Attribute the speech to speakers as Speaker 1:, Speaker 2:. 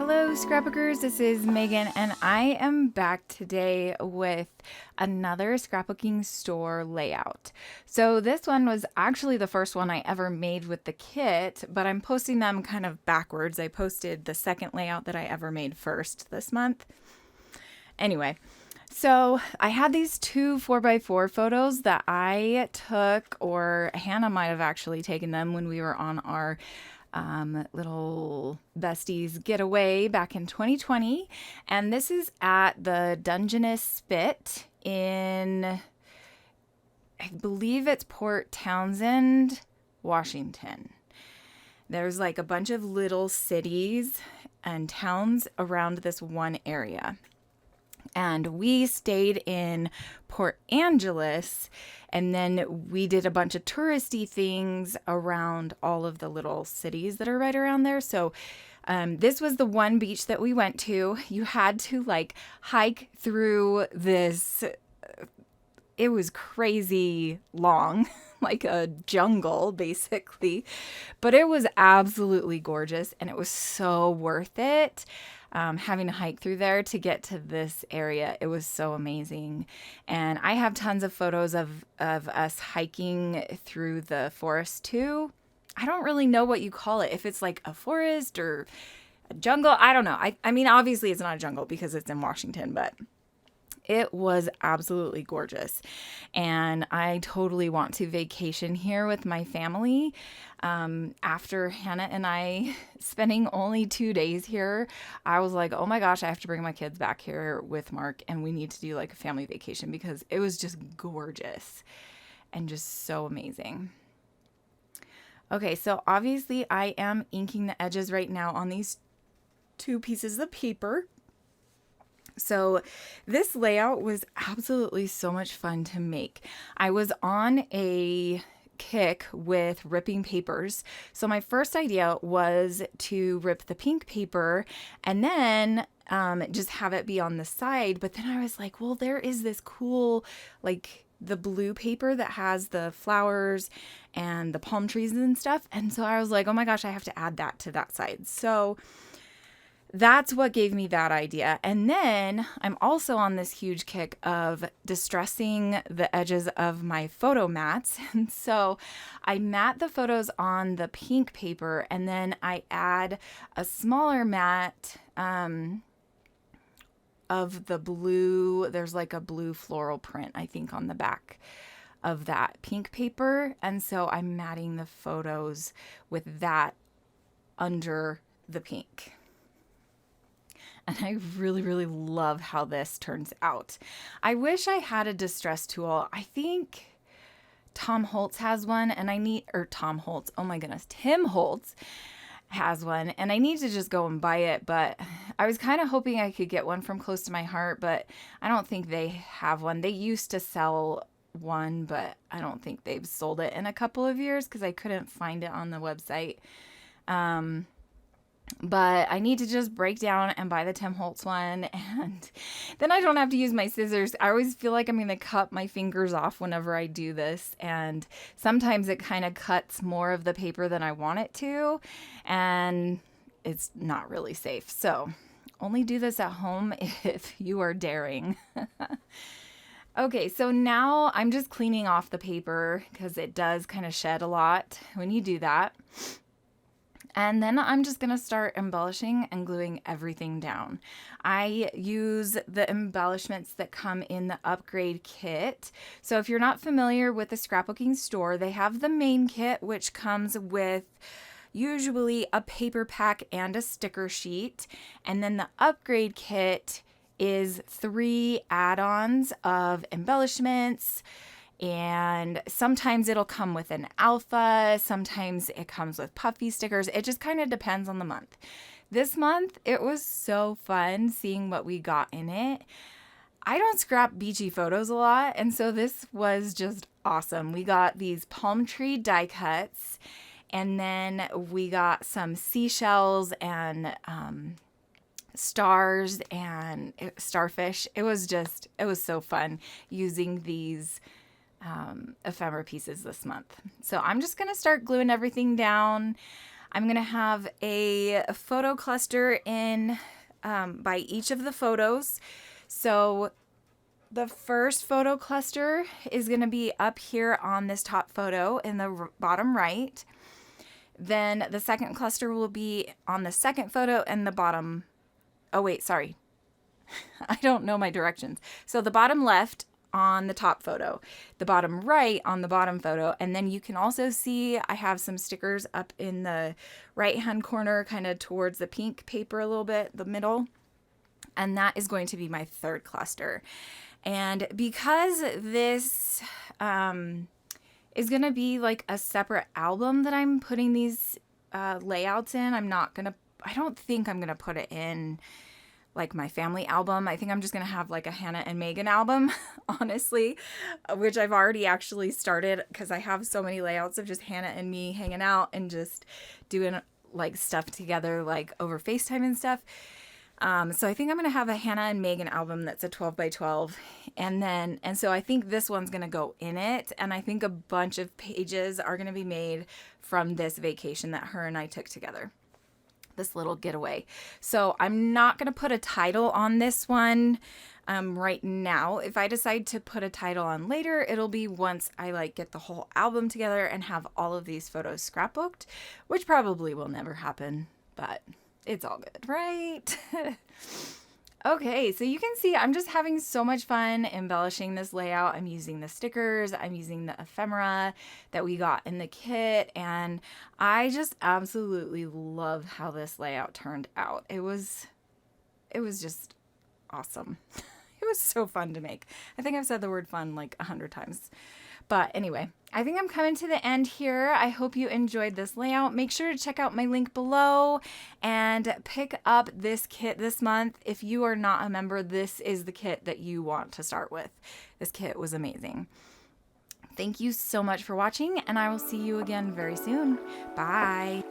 Speaker 1: Hello, scrapbookers. This is Megan, and I am back today with another scrapbooking store layout. So this one was actually the first one I ever made with the kit, but I'm posting them kind of backwards. I posted the second layout that I ever made first this month. Anyway, so I had these two 4x4 photos that I took, or Hannah might have actually taken them when we were on our little besties getaway back in 2020. And this is at the Dungeness Spit in, I believe it's Port Townsend, Washington. There's like a bunch of little cities and towns around this one area. And we stayed in Port Angeles, and then we did a bunch of touristy things around all of the little cities that are right around there. So this was the one beach that we went to. You had to like hike through this. It was crazy long, like a jungle basically, but it was absolutely gorgeous, and it was so worth it. Having to hike through there to get to this area. It was so amazing. And I have tons of photos of us hiking through the forest too. I don't really know what you call it. If it's like a forest or a jungle, I don't know. I mean, obviously it's not a jungle because it's in Washington, but it was absolutely gorgeous. And I totally want to vacation here with my family. After Hannah and I spending only 2 days here, I was like, oh my gosh, I have to bring my kids back here with Mark, and we need to do like a family vacation because it was just gorgeous and just so amazing. Okay, so obviously I am inking the edges right now on these two pieces of paper. So this layout was absolutely so much fun to make. I was on a kick with ripping papers. So my first idea was to rip the pink paper and then just have it be on the side. But then I was like, well, there is this cool, like the blue paper that has the flowers and the palm trees and stuff. And so I was like, oh my gosh, I have to add that to that side. So that's what gave me that idea. And then I'm also on this huge kick of distressing the edges of my photo mats. And so I mat the photos on the pink paper, and then I add a smaller mat of the blue. There's like a blue floral print, I think, on the back of that pink paper. And so I'm matting the photos with that under the pink. And I really, really love how this turns out. I wish I had a distress tool. I think Tim Holtz has one, and Tim Holtz has one, and I need to just go and buy it. But I was kind of hoping I could get one from Close to My Heart, but I don't think they have one. They used to sell one, but I don't think they've sold it in a couple of years because I couldn't find it on the website. But I need to just break down and buy the Tim Holtz one, and then I don't have to use my scissors. I always feel like I'm going to cut my fingers off whenever I do this, and sometimes it kind of cuts more of the paper than I want it to, and it's not really safe. So only do this at home if you are daring. Okay, so now I'm just cleaning off the paper because it does kind of shed a lot when you do that. And then I'm just going to start embellishing and gluing everything down. I use the embellishments that come in the upgrade kit. So if you're not familiar with the scrapbooking store, they have the main kit, which comes with usually a paper pack and a sticker sheet. And then the upgrade kit is 3 add-ons of embellishments. And sometimes it'll come with an alpha, sometimes it comes with puffy stickers. It just kind of depends on the month. This month, it was so fun seeing what we got in it. I don't scrap beachy photos a lot, and so this was just awesome. We got these palm tree die cuts, and then we got some seashells and stars and starfish. It was so fun using these ephemera pieces this month. So I'm just going to start gluing everything down. I'm going to have a photo cluster in by each of the photos. So the first photo cluster is going to be up here on this top photo in the bottom right. Then the second cluster will be on the second photo and the bottom. Oh, wait, sorry. I don't know my directions. So the bottom left on the top photo, the bottom right on the bottom photo. And then you can also see I have some stickers up in the right hand corner, kind of towards the pink paper a little bit, the middle. And that is going to be my third cluster. And because this is going to be like a separate album that I'm putting these layouts in, I don't think I'm going to put it in like my family album. I think I'm just going to have like a Hannah and Megan album, honestly, which I've already actually started because I have so many layouts of just Hannah and me hanging out and just doing like stuff together, like over FaceTime and stuff. So I think I'm going to have a Hannah and Megan album that's a 12 by 12. And so I think this one's going to go in it. And I think a bunch of pages are going to be made from this vacation that her and I took together, this little getaway. So I'm not going to put a title on this one right now. If I decide to put a title on later, it'll be once I like get the whole album together and have all of these photos scrapbooked, which probably will never happen, but it's all good, right? Okay, so you can see I'm just having so much fun embellishing this layout. I'm using the stickers, I'm using the ephemera that we got in the kit, and I just absolutely love how this layout turned out. It was just awesome. It was so fun to make. I think I've said the word fun like 100 times. But anyway, I think I'm coming to the end here. I hope you enjoyed this layout. Make sure to check out my link below and pick up this kit this month. If you are not a member, this is the kit that you want to start with. This kit was amazing. Thank you so much for watching, and I will see you again very soon. Bye.